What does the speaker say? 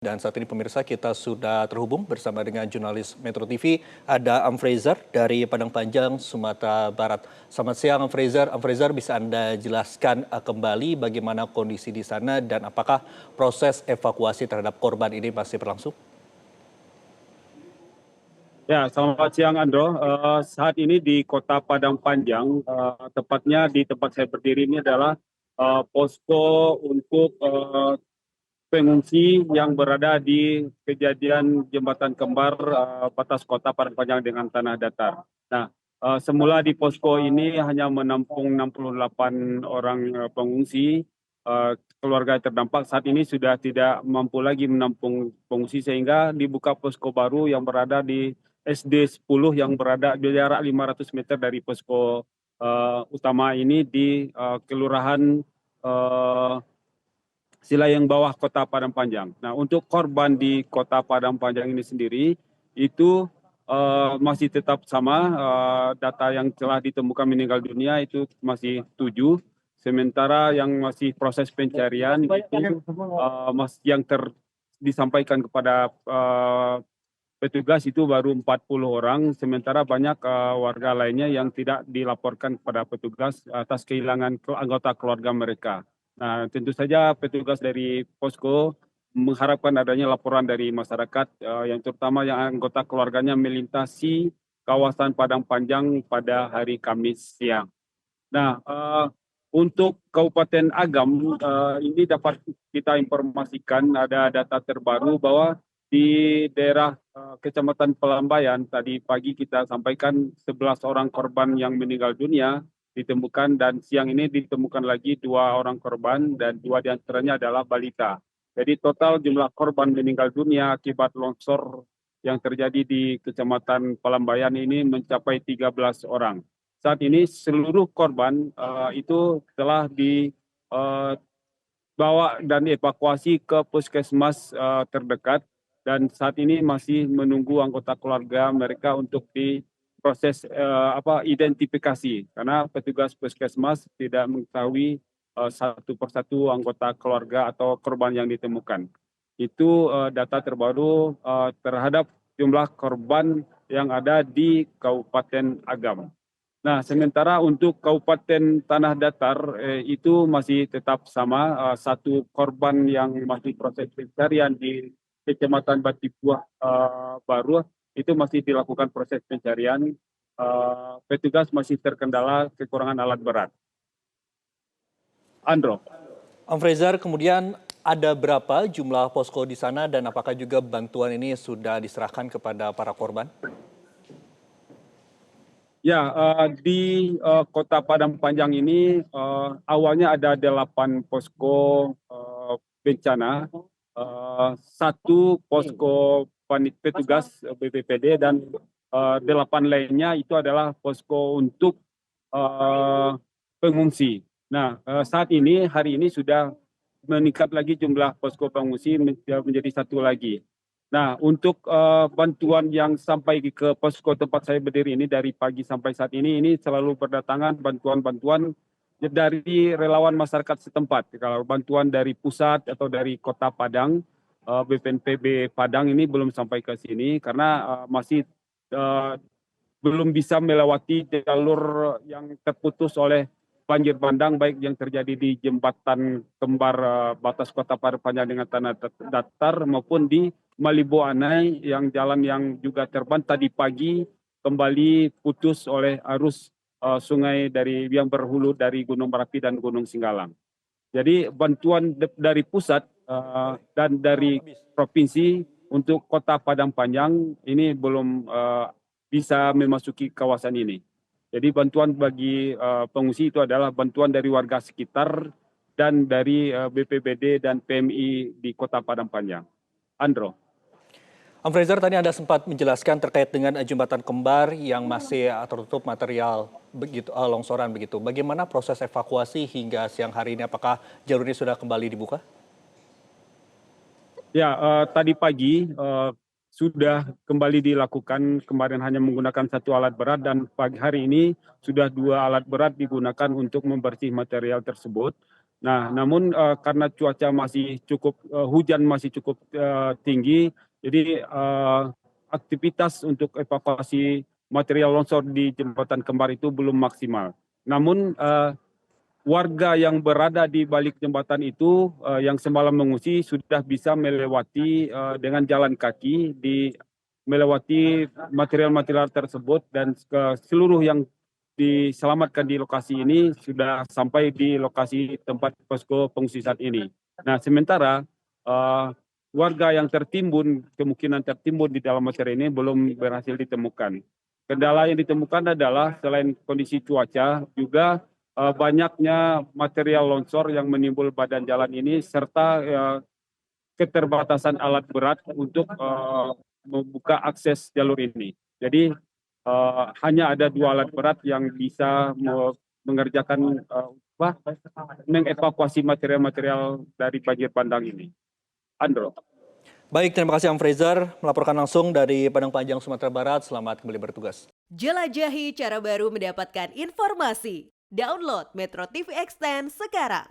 Dan saat ini pemirsa kita sudah terhubung bersama dengan jurnalis Metro TV, ada Amfrezer dari Padang Panjang, Sumatera Barat. Selamat siang Amfrezer. Amfrezer, bisa Anda jelaskan kembali bagaimana kondisi di sana dan apakah proses evakuasi terhadap korban ini masih berlangsung? Ya, selamat siang Andro. Saat ini di Kota Padang Panjang, tepatnya di tempat saya berdiri ini adalah posko untuk pengungsi yang berada di kejadian jembatan kembar batas Kota Padang Panjang dengan tanah datar. Nah, semula di posko ini hanya menampung 68 orang pengungsi. Keluarga terdampak saat ini sudah tidak mampu lagi menampung pengungsi sehingga dibuka posko baru yang berada di SD 10 yang berada di jarak 500 meter dari posko utama ini di Kelurahan Silayang Bawah Kota Padang Panjang. Nah, untuk korban di Kota Padang Panjang ini sendiri itu masih tetap sama, data yang telah ditemukan meninggal dunia itu masih 7, sementara yang masih proses pencarian itu yang disampaikan kepada petugas itu baru 40 orang, sementara banyak warga lainnya yang tidak dilaporkan kepada petugas atas kehilangan anggota keluarga mereka. Nah, tentu saja petugas dari posko mengharapkan adanya laporan dari masyarakat yang terutama yang anggota keluarganya melintasi kawasan Padang Panjang pada hari Kamis siang. Nah, untuk Kabupaten Agam ini dapat kita informasikan ada data terbaru bahwa di daerah Kecamatan Pelambayan tadi pagi kita sampaikan 11 orang korban yang meninggal dunia ditemukan dan siang ini ditemukan lagi 2 orang korban dan 2 diantaranya adalah balita. Jadi total jumlah korban meninggal dunia akibat longsor yang terjadi di Kecamatan Pelambayan ini mencapai 13 orang. Saat ini seluruh korban itu telah dibawa dan dievakuasi ke puskesmas terdekat dan saat ini masih menunggu anggota keluarga mereka untuk diproses identifikasi karena petugas puskesmas tidak mengetahui satu persatu anggota keluarga atau korban yang ditemukan. Itu data terbaru terhadap jumlah korban yang ada di Kabupaten Agam. Nah, sementara untuk Kabupaten Tanah Datar itu masih tetap sama, satu korban yang masih proses pencarian di Kecamatan Batibuah Baru itu masih dilakukan proses pencarian. Petugas masih terkendala kekurangan alat berat. Andro. Amfrezer, kemudian ada berapa jumlah posko di sana dan apakah juga bantuan ini sudah diserahkan kepada para korban? Ya, di Kota Padang Panjang ini awalnya ada 8 posko bencana, 1 posko petugas BPPD dan 8 lainnya itu adalah posko untuk pengungsi. Nah, saat ini hari ini sudah meningkat lagi jumlah posko pengungsi menjadi 1 lagi. Nah, untuk bantuan yang sampai ke posko tempat saya berdiri ini dari pagi sampai saat ini selalu berdatangan bantuan-bantuan dari relawan masyarakat setempat. Kalau bantuan dari pusat atau dari Kota Padang, BPNPB Padang ini belum sampai ke sini karena masih belum bisa melewati jalur yang terputus oleh banjir bandang baik yang terjadi di jembatan kembar batas Kota Padang Panjang dengan tanah datar maupun di Malibo Anai yang jalan yang juga terban tadi pagi kembali putus oleh arus sungai yang berhulu dari Gunung Merapi dan Gunung Singgalang. Jadi bantuan dari pusat dan dari provinsi untuk Kota Padang Panjang ini belum bisa memasuki kawasan ini. Jadi bantuan bagi pengungsi itu adalah bantuan dari warga sekitar dan dari BPBD dan PMI di Kota Padang Panjang. Andro. Amfrezer, tadi Anda sempat menjelaskan terkait dengan jembatan kembar yang masih tertutup material longsoran begitu. Bagaimana proses evakuasi hingga siang hari ini? Apakah jalur ini sudah kembali dibuka? Ya, tadi pagi sudah kembali dilakukan, kemarin hanya menggunakan 1 alat berat dan pagi hari ini sudah 2 alat berat digunakan untuk membersih material tersebut. Nah, namun karena cuaca masih cukup hujan masih cukup tinggi, jadi aktivitas untuk evakuasi material longsor di Jembatan Kembar itu belum maksimal. Namun warga yang berada di balik jembatan itu yang semalam mengungsi sudah bisa melewati dengan jalan kaki melewati material-material tersebut dan seluruh yang diselamatkan di lokasi ini sudah sampai di lokasi tempat posko pengungsi saat ini. Nah, sementara warga yang kemungkinan tertimbun di dalam material ini belum berhasil ditemukan. Kendala yang ditemukan adalah selain kondisi cuaca, juga banyaknya material longsor yang menimbul badan jalan ini serta keterbatasan alat berat untuk membuka akses jalur ini. Jadi hanya ada 2 alat berat yang bisa mengerjakan mengevakuasi material-material dari banjir bandang ini. Andro. Baik, terima kasih Amfrezer melaporkan langsung dari Padang Panjang, Sumatera Barat. Selamat kembali bertugas. Jelajahi cara baru mendapatkan informasi. Download Metro TV Extend sekarang.